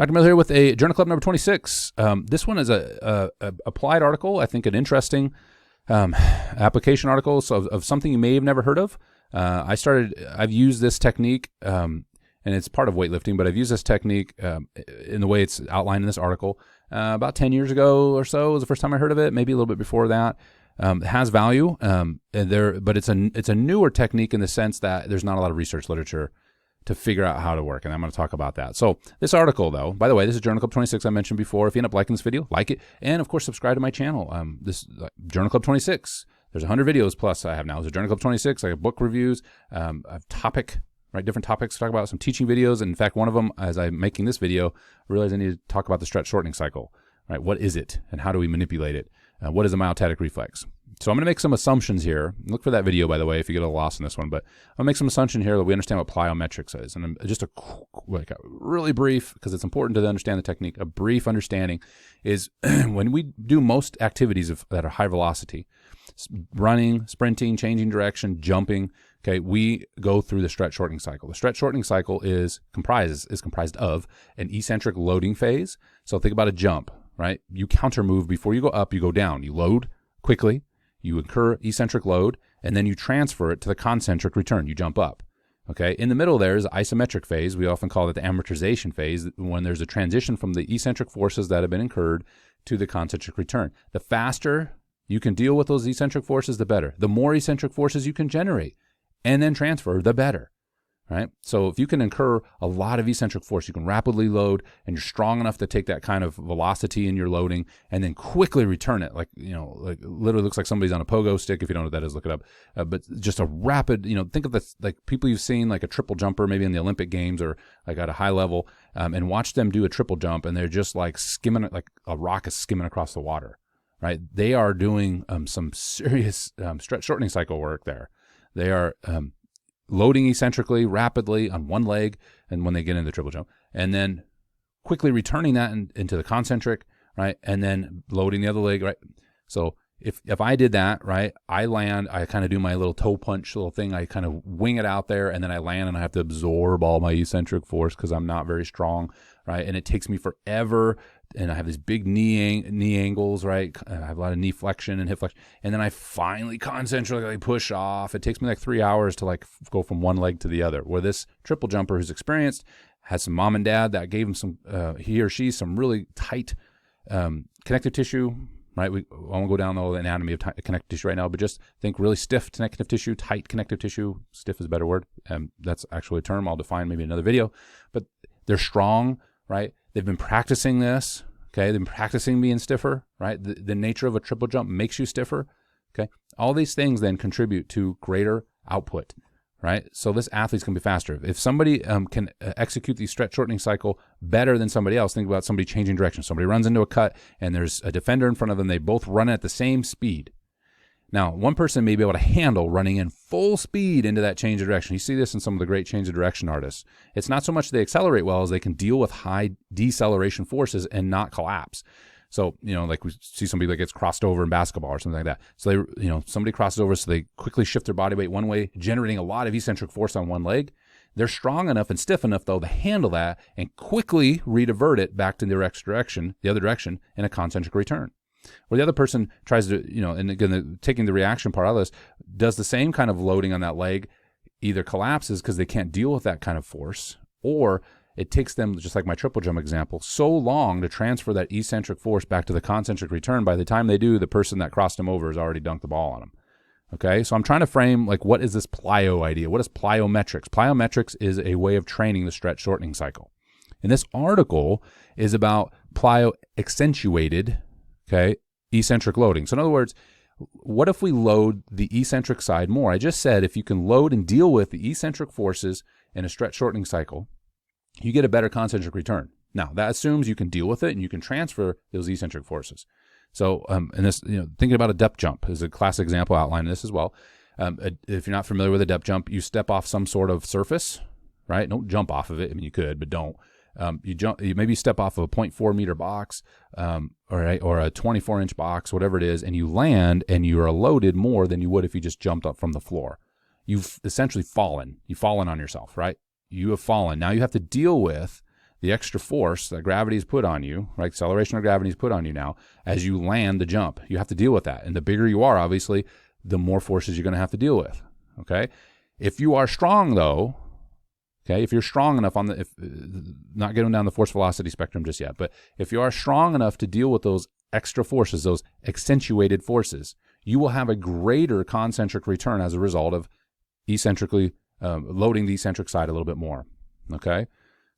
Dr. Miller here with a Journal Club number 26. This one is a applied article, I think an interesting application article of something you may have never heard of. I've used this technique, and it's part of weightlifting, but I've used this technique in the way it's outlined in this article about 10 years ago or so was the first time I heard of it, maybe a little bit before that. It has value, but it's a newer technique in the sense that there's not a lot of research literature to figure out how to work, and I'm going to talk about that. So this article, though, by the way, this is Journal Club 26 I mentioned before. If you end up liking this video, like it, and of course subscribe to my channel. This Journal Club 26. There's 100 videos plus I have now. There's a Journal Club 26. I have book reviews. I have different topics to talk about. Some teaching videos. And in fact, one of them, as I'm making this video, I realized I need to talk about the stretch shortening cycle. Right? What is it, and how do we manipulate it? What is a myotatic reflex? So I'm going to make some assumptions here. Look for that video, by the way, if you get a little lost in this one. But I'll make some assumption here that we understand what plyometrics is. And just a really brief, because it's important to understand the technique, a brief understanding is when we do most activities that are high velocity, running, sprinting, changing direction, jumping, okay, we go through the stretch shortening cycle. The stretch shortening cycle is comprised of an eccentric loading phase. So think about a jump, right? You counter move before you go up, you go down. You load quickly. You incur eccentric load, and then you transfer it to the concentric return. You jump up. Okay. In the middle there is isometric phase. We often call it the amortization phase, when there's a transition from the eccentric forces that have been incurred to the concentric return. The faster you can deal with those eccentric forces, the better. The more eccentric forces you can generate and then transfer, the better. Right? So if you can incur a lot of eccentric force, you can rapidly load, and you're strong enough to take that kind of velocity in your loading and then quickly return it. Like literally looks like somebody's on a pogo stick. If you don't know what that is, look it up. But just a rapid, think of this, like people you've seen, like a triple jumper, maybe in the Olympic Games or like at a high level, and watch them do a triple jump, and they're just like skimming, like a rock is skimming across the water, right? They are doing some serious stretch shortening cycle work there. They are loading eccentrically, rapidly on one leg, and when they get into the triple jump, and then quickly returning that into the concentric, right, and then loading the other leg, right. So if I did that, right, I land, I kind of do my little toe punch little thing, I kind of wing it out there, and then I land, and I have to absorb all my eccentric force because I'm not very strong, right, and it takes me forever. And I have these big knee angles, right? I have a lot of knee flexion and hip flexion. And then I finally concentrically push off. It takes me like 3 hours to like go from one leg to the other. Where this triple jumper who's experienced has some mom and dad that gave him he or she some really tight connective tissue, right? I won't go down the anatomy of connective tissue right now, but just think really stiff connective tissue, tight connective tissue. Stiff is a better word. That's actually a term I'll define maybe in another video. But they're strong, right? They've been practicing this, okay? They've been practicing being stiffer, right? The nature of a triple jump makes you stiffer, okay? All these things then contribute to greater output, right? So this athlete's going to be faster. If somebody can execute the stretch shortening cycle better than somebody else, think about somebody changing direction. Somebody runs into a cut, and there's a defender in front of them. They both run at the same speed. Now, one person may be able to handle running in full speed into that change of direction. You see this in some of the great change of direction artists. It's not so much they accelerate well as they can deal with high deceleration forces and not collapse. So, like we see somebody that gets crossed over in basketball or something like that. So somebody crosses over, so they quickly shift their body weight one way, generating a lot of eccentric force on one leg. They're strong enough and stiff enough, though, to handle that and quickly redivert it back to the other direction in a concentric return. Or the other person tries to, and again, taking the reaction part out of this, does the same kind of loading on that leg, either collapses because they can't deal with that kind of force, or it takes them, just like my triple jump example, so long to transfer that eccentric force back to the concentric return. By the time they do, the person that crossed them over has already dunked the ball on them. Okay, so I'm trying to frame, like, what is this plyo idea? What is plyometrics? Plyometrics is a way of training the stretch shortening cycle. And this article is about Plyo-Accentuated, okay, eccentric loading. So in other words, what if we load the eccentric side more? I just said if you can load and deal with the eccentric forces in a stretch shortening cycle, you get a better concentric return. Now, that assumes you can deal with it and you can transfer those eccentric forces. So, and this, thinking about a depth jump is a classic example outlining this as well. If you're not familiar with a depth jump, you step off some sort of surface, right? Don't jump off of it. I mean, you could, but don't. You maybe step off of a 0.4 meter box, or a 24-inch box, whatever it is, and you land and you are loaded more than you would if you just jumped up from the floor. You've essentially fallen. You've fallen on yourself, right? You have fallen. Now you have to deal with the extra force that gravity is put on you, right? Acceleration of gravity is put on you now as you land the jump. You have to deal with that. And the bigger you are, obviously, the more forces you're going to have to deal with, okay? If you are strong, though, okay, if you're strong enough on not getting down the force velocity spectrum just yet, but if you are strong enough to deal with those extra forces, those accentuated forces, you will have a greater concentric return as a result of eccentrically loading the eccentric side a little bit more, okay?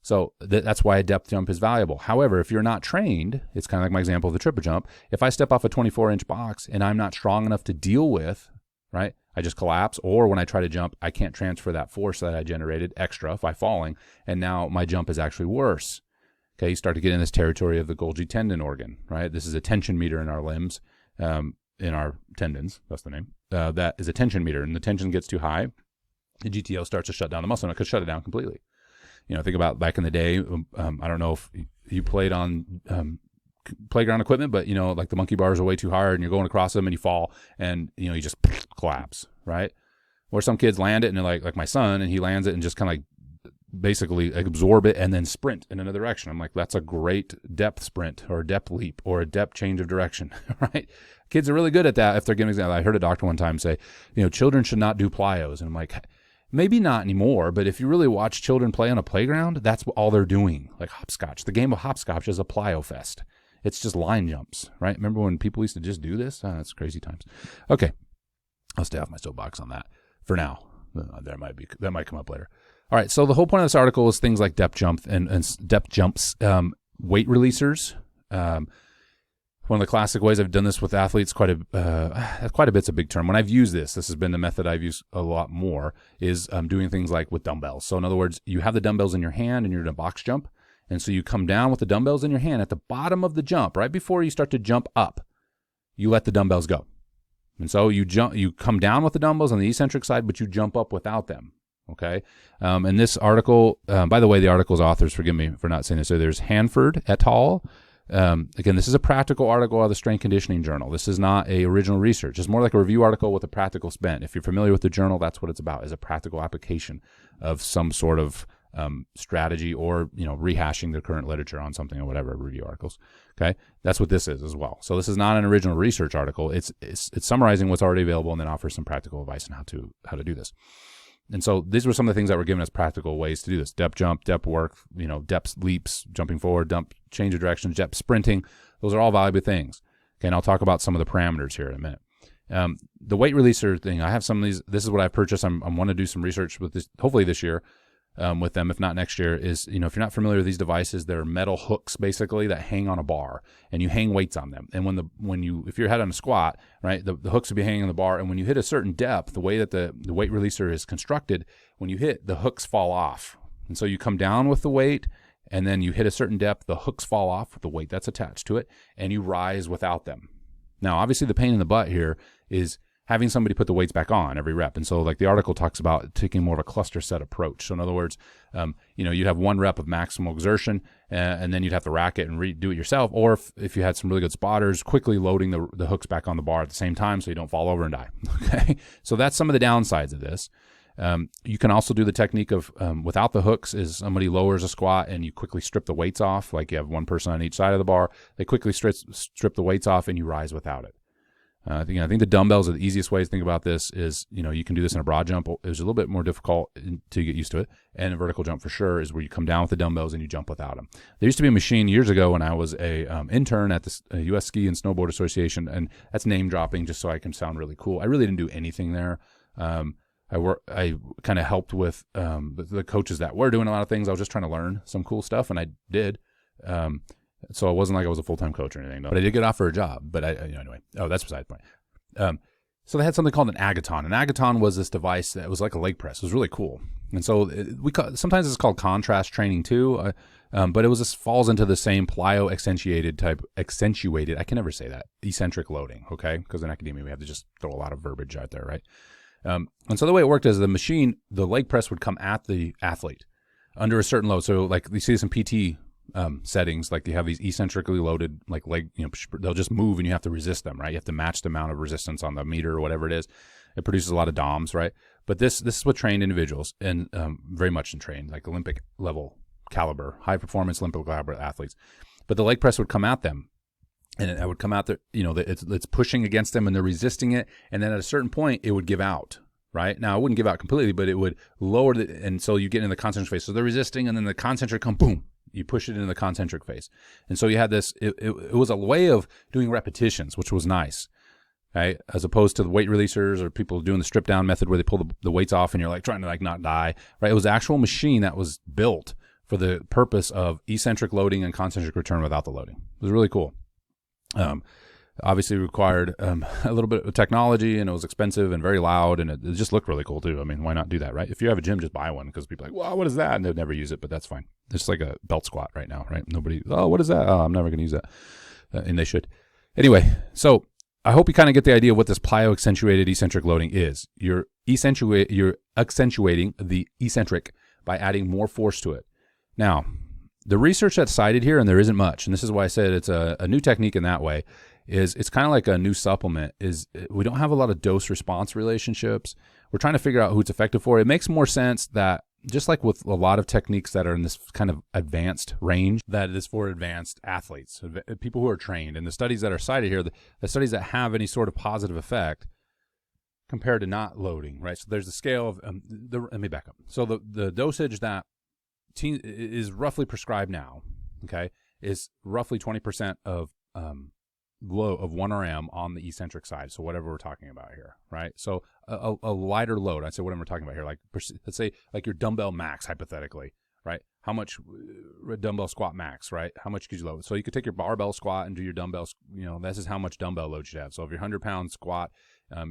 So that's why a depth jump is valuable. However, if you're not trained, it's kind of like my example of the triple jump. If I step off a 24-inch box and I'm not strong enough to deal with, right, I just collapse, or when I try to jump, I can't transfer that force that I generated extra by falling, and now my jump is actually worse. Okay, you start to get in this territory of the Golgi tendon organ, right? This is a tension meter in our limbs, in our tendons, that's the name. That is a tension meter, and the tension gets too high, the GTO starts to shut down the muscle, and it could shut it down completely. You know, think about back in the day, I don't know if you played on playground equipment, but, you know, like the monkey bars are way too hard and you're going across them and you fall and, you know, you just collapse, right? Or some kids land it and they're like my son, and he lands it and just kind of like basically absorb it and then sprint in another direction. I'm like, that's a great depth sprint or a depth leap or a depth change of direction, right? Kids are really good at that if they're giving examples. I heard a doctor one time say, you know, children should not do plyos. And I'm like, maybe not anymore, but if you really watch children play on a playground, that's all they're doing. Like hopscotch. The game of hopscotch is a plyo fest. It's just line jumps, right? Remember when people used to just do this? That's crazy times. Okay. I'll stay off my soapbox on that for now. That might come up later. All right. So the whole point of this article is things like depth jump and depth jumps, weight releasers. One of the classic ways I've done this with athletes, quite a bit's a big term. When I've used this has been the method I've used a lot more, is doing things like with dumbbells. So in other words, you have the dumbbells in your hand and you're in a box jump. And so you come down with the dumbbells in your hand at the bottom of the jump, right before you start to jump up, you let the dumbbells go. And so you come down with the dumbbells on the eccentric side, but you jump up without them. Okay. And this article, by the way, the article's authors, forgive me for not saying this, so there's Handford et al. Again, this is a practical article out of the Strength Conditioning Journal. This is not a original research. It's more like a review article with a practical spin. If you're familiar with the journal, that's what it's about, is a practical application of some sort of strategy, or, you know, rehashing the current literature on something or whatever, review articles. Okay. That's what this is as well. So this is not an original research article. It's summarizing what's already available and then offers some practical advice on how to do this. And so these were some of the things that were given as practical ways to do this. Depth jump, depth work, you know, depth leaps, jumping forward, change of direction, depth sprinting. Those are all valuable things. Okay. And I'll talk about some of the parameters here in a minute. The weight releaser thing, I have some of these. This is what I've purchased. I want to do some research with this, hopefully this year, with them, if not next year, is, you know, if you're not familiar with these devices, they're metal hooks basically that hang on a bar, and you hang weights on them. And if you're head on a squat, right, the hooks will be hanging on the bar, and when you hit a certain depth, the way that the weight releaser is constructed, when you hit, the hooks fall off. And so you come down with the weight, and then you hit a certain depth, the hooks fall off with the weight that's attached to it, and you rise without them. Now, obviously the pain in the butt here is having somebody put the weights back on every rep. And so like the article talks about taking more of a cluster set approach. So in other words, you know, you'd have one rep of maximal exertion, and then you'd have to rack it and redo it yourself. Or if you had some really good spotters, quickly loading the hooks back on the bar at the same time so you don't fall over and die. Okay. So that's some of the downsides of this. You can also do the technique of, without the hooks, is somebody lowers a squat and you quickly strip the weights off. Like you have one person on each side of the bar. They quickly strip the weights off and you rise without it. I think the dumbbells are the easiest way to think about this. Is, you know, you can do this in a broad jump. It's a little bit more difficult to get used to it. And a vertical jump for sure is where you come down with the dumbbells and you jump without them. There used to be a machine years ago when I was a intern at the U.S. Ski and Snowboard Association, and that's name dropping just so I can sound really cool. I really didn't do anything there. I kind of helped with the coaches that were doing a lot of things. I was just trying to learn some cool stuff, and I did. So it wasn't like I was a full-time coach or anything, but I did get offered a job. But anyway, that's beside the point. So they had something called an agaton. An agaton was this device that was like a leg press. It was really cool. And so sometimes it's called contrast training too, but falls into the same Plyo-Accentuated type, I can never say that, eccentric loading, okay? Because in academia we have to just throw a lot of verbiage out there, right? And so the way it worked is the leg press would come at the athlete under a certain load. So like you see this in PT settings, like you have these eccentrically loaded like leg, you know, they'll just move and you have to resist them, right? You have to match the amount of resistance on the meter or whatever it is. It produces a lot of DOMs, right? But this is what trained individuals, and very much trained, like Olympic level caliber, high performance Olympic caliber athletes. But the leg press would come at them, and it would come out there, it's pushing against them and they're resisting it. And then at a certain point, it would give out, right? Now, it wouldn't give out completely, but it would lower it. And so you get in the concentric phase. So they're resisting, and then the concentric come, boom, you push it into the concentric phase. And so you had this, it was a way of doing repetitions, which was nice, right? As opposed to the weight releasers or people doing the strip down method where they pull the weights off and you're like trying to like not die, right? It was an actual machine that was built for the purpose of eccentric loading and concentric return without the loading. It was really cool. Obviously required a little bit of technology, and it was expensive and very loud, and it just looked really cool too. I mean, why not do that, right? If you have a gym, just buy one, because people are like, wow, what is that? And they'll never use it, but that's fine. It's just like a belt squat right now, right? Nobody, oh, what is that? Oh, I'm never going to use that. And they should. Anyway, so I hope you kind of get the idea of what this plyo-accentuated eccentric loading is. You're accentuating the eccentric by adding more force to it. Now, the research that's cited here, and there isn't much, and this is why I said it's a new technique in that way, is it's kind of like a new supplement, is we don't have a lot of dose-response relationships. We're trying to figure out who it's effective for. It makes more sense that, just like with a lot of techniques that are in this kind of advanced range, that it is for advanced athletes, people who are trained. And the studies that are cited here, the studies that have any sort of positive effect compared to not loading, right? So there's a scale of, let me back up. So the dosage that is roughly prescribed now, okay, is roughly 20% of low of 1 RM on the eccentric side. So whatever we're talking about here, right? So a lighter load, I'd say whatever we're talking about here, like let's say like your dumbbell max, hypothetically, right? How much dumbbell squat max, right? How much could you load? So you could take your barbell squat and do your dumbbells, this is how much dumbbell load you should have. So if you're 100-pound squat,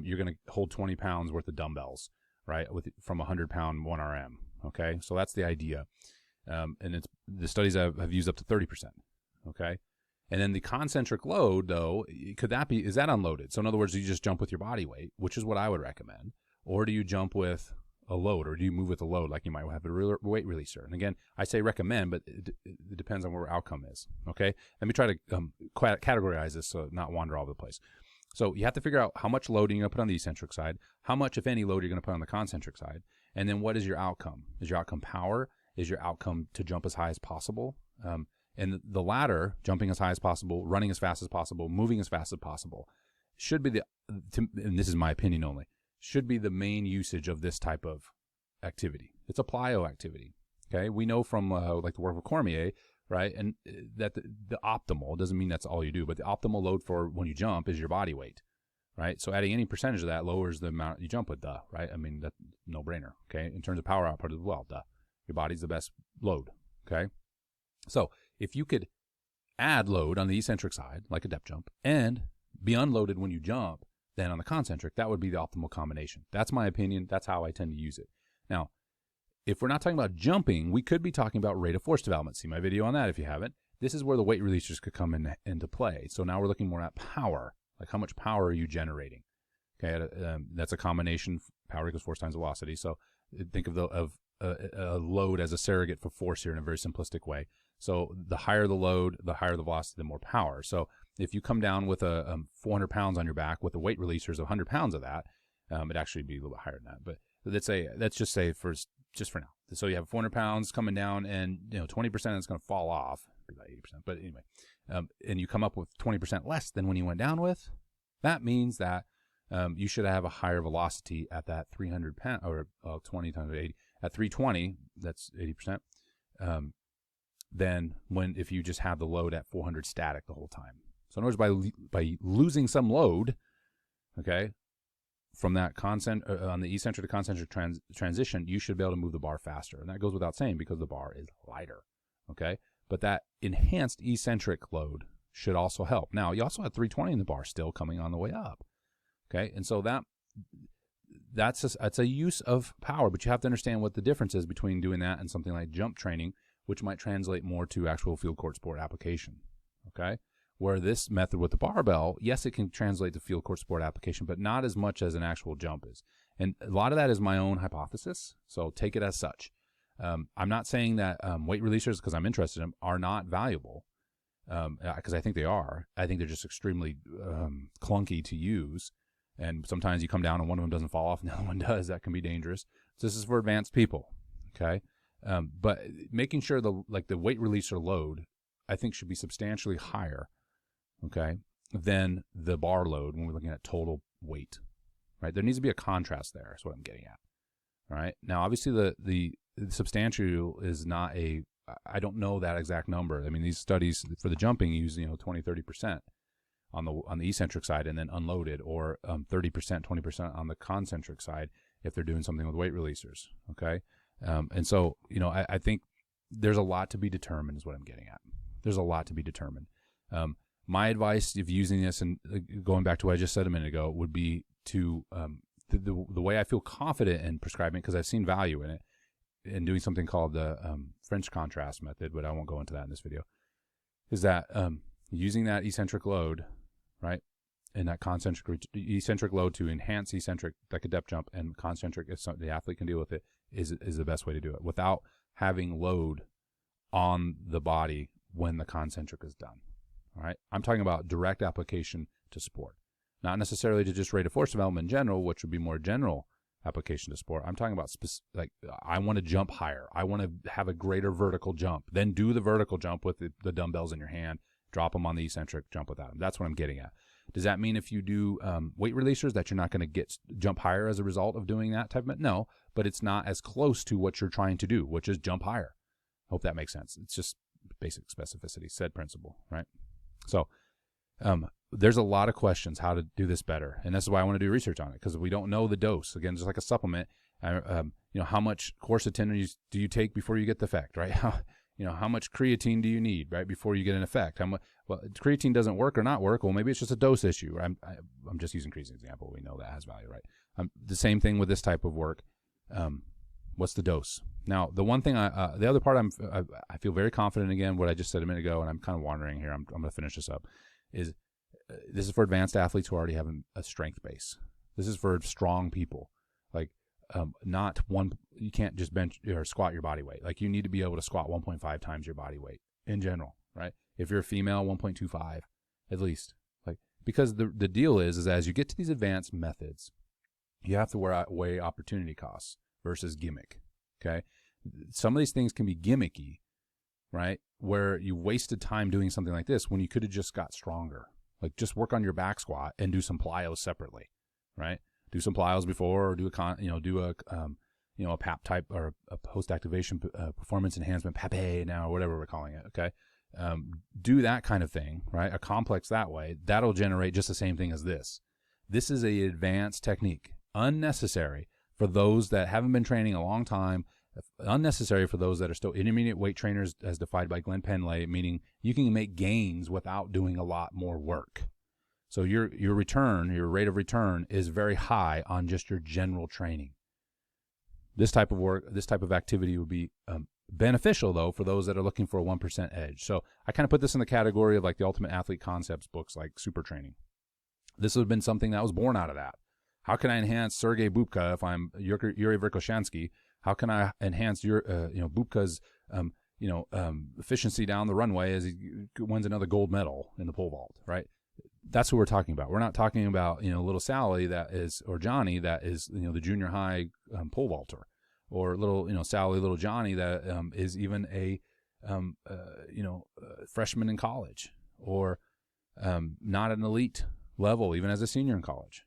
you're going to hold 20 pounds worth of dumbbells, right? From 100-pound 1 RM, okay? So that's the idea. And the studies have used up to 30%, okay? And then the concentric load, though, is that unloaded? So in other words, do you just jump with your body weight, which is what I would recommend, or do you jump with a load, or do you move with a load like you might have a weight releaser? And again, I say recommend, but it depends on where our outcome is, okay? Let me try to categorize this so not wander all over the place. So you have to figure out how much loading you're going to put on the eccentric side, how much, if any, load you're going to put on the concentric side, and then what is your outcome? Is your outcome power? Is your outcome to jump as high as possible? And the latter, jumping as high as possible, running as fast as possible, moving as fast as possible, should be and this is my opinion only, should be the main usage of this type of activity. It's a plyo activity, okay? We know from like the work of Cormier, right, and that the optimal, doesn't mean that's all you do, but the optimal load for when you jump is your body weight, right? So adding any percentage of that lowers the amount you jump with, right? I mean, that's no-brainer, okay? In terms of power output as well, Your body's the best load, okay? So if you could add load on the eccentric side, like a depth jump, and be unloaded when you jump, then on the concentric, that would be the optimal combination. That's my opinion. That's how I tend to use it. Now, if we're not talking about jumping, we could be talking about rate of force development. See my video on that if you haven't. This is where the weight releasers could come into play. So now we're looking more at power, like how much power are you generating? Okay, that's a combination, power equals force times velocity. So think of a load as a surrogate for force here in a very simplistic way. So the higher the load, the higher the velocity, the more power. So if you come down with 400 pounds on your back with the weight releasers of 100 pounds of that, it'd actually be a little bit higher than that. But let's just say for now. So you have 400 pounds coming down, and 20% is going to fall off, be like 80%. But anyway, and you come up with 20% less than when you went down with. That means that you should have a higher velocity at that 300 pound, or 20 times 80 at 320. That's 80%. Than if you just have the load at 400 static the whole time. So in other words, by losing some load, okay, from that on the eccentric to concentric transition, you should be able to move the bar faster. And that goes without saying because the bar is lighter, okay? But that enhanced eccentric load should also help. Now, you also have 320 in the bar still coming on the way up, okay? And so that's a use of power, but you have to understand what the difference is between doing that and something like jump training, which might translate more to actual field court sport application, okay? Where this method with the barbell, yes, it can translate to field court sport application, but not as much as an actual jump is. And a lot of that is my own hypothesis, so take it as such. I'm not saying that weight releasers, because I'm interested in them, are not valuable, because I think they are. I think they're just extremely clunky to use, and sometimes you come down and one of them doesn't fall off and the other one does. That can be dangerous. So this is for advanced people, okay? But making sure the weight release or load, I think, should be substantially higher, okay, than the bar load when we're looking at total weight, right? There needs to be a contrast there. That's what I'm getting at. All right. Now, obviously, the substantial is not I don't know that exact number. I mean, these studies for the jumping use 20, 30% on the eccentric side, and then unloaded, or 30%, 20% on the concentric side if they're doing something with weight releasers. Okay. And so, I think there's a lot to be determined is what I'm getting at. There's a lot to be determined. My advice of using this, and going back to what I just said a minute ago, would be to, the way I feel confident in prescribing it, because I've seen value in it, and doing something called the French contrast method, but I won't go into that in this video, is that using that eccentric load, right, and that eccentric load to enhance eccentric, like a depth jump, and concentric, if the athlete can deal with it, is the best way to do it without having load on the body when the concentric is done. All right, I'm talking about direct application to sport, not necessarily to just rate of force development in general, which would be more general application to sport. I'm talking about I want to jump higher. I want to have a greater vertical jump. Then do the vertical jump with the dumbbells in your hand, drop them on the eccentric, jump without them. That's what I'm getting at. Does that mean if you do weight releasers that you're not going to jump higher as a result of doing that type of? No, but it's not as close to what you're trying to do, which is jump higher. Hope that makes sense. It's just basic specificity, said principle, right? So there's a lot of questions how to do this better, and this is why I want to do research on it, because we don't know the dose. Again, just like a supplement, how much quercetin do you take before you get the effect, right? How much creatine do you need, right, before you get an effect? Well, creatine doesn't work or not work. Well, maybe it's just a dose issue. Right? I'm just using creatine as an example. We know that has value, right? The same thing with this type of work. What's the dose? Now, the one thing the other part I feel very confident, again, what I just said a minute ago, and I'm kind of wandering here. I'm going to finish this up. This is for advanced athletes who already have a strength base. This is for strong people. Like, you can't just bench or squat your body weight. Like, you need to be able to squat 1.5 times your body weight in general, right? If you're a female, 1.25 at least. Like, because the deal is as you get to these advanced methods, you have to weigh opportunity costs versus gimmick. Okay, some of these things can be gimmicky, right? Where you wasted time doing something like this when you could have just got stronger. Like, just work on your back squat and do some plyos separately, right? Do some plyos before, or do a PAP type, or a post activation performance enhancement, PAPE now, or whatever we're calling it. Okay, do that kind of thing, right? A complex that way, that'll generate just the same thing as this. This is a advanced technique, unnecessary for those that haven't been training a long time, unnecessary for those that are still intermediate weight trainers, as defined by Glenn Penley, meaning you can make gains without doing a lot more work. So your rate of return is very high on just your general training. This type of work, this type of activity would be beneficial, though, for those that are looking for a 1% edge. So I kind of put this in the category of like the Ultimate Athlete Concepts books, like Super Training. This would have been something that was born out of that. How can I enhance Sergey Bubka if I'm Yuri Verkhoshansky? How can I enhance Bubka's efficiency down the runway as he wins another gold medal in the pole vault, right? That's what we're talking about. We're not talking about little Sally or Johnny that is the junior high pole vaulter, or little Sally, little Johnny that is even a freshman in college, or not an elite level even as a senior in college.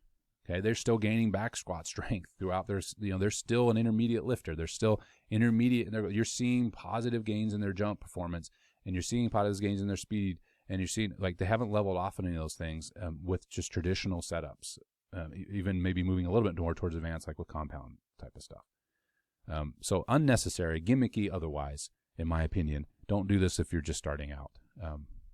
Okay, they're still gaining back squat strength throughout their, they're still an intermediate lifter. They're still intermediate. You're seeing positive gains in their jump performance, and you're seeing positive gains in their speed, and you're seeing, like, they haven't leveled off on any of those things with just traditional setups, even maybe moving a little bit more towards advanced, like with compound type of stuff. So unnecessary, gimmicky otherwise, in my opinion. Don't do this if you're just starting out.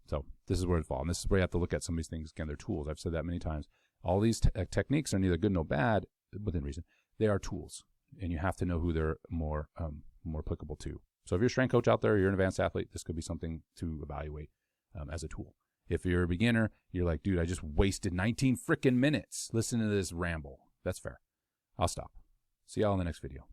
So this is where it falls. And this is where you have to look at some of these things. Again, they're tools. I've said that many times. All these techniques are neither good nor bad within reason. They are tools, and you have to know who they're more applicable to. So if you're a strength coach out there, you're an advanced athlete, this could be something to evaluate as a tool. If you're a beginner, you're like, dude, I just wasted 19 freaking minutes listening to this ramble. That's fair. I'll stop. See y'all in the next video.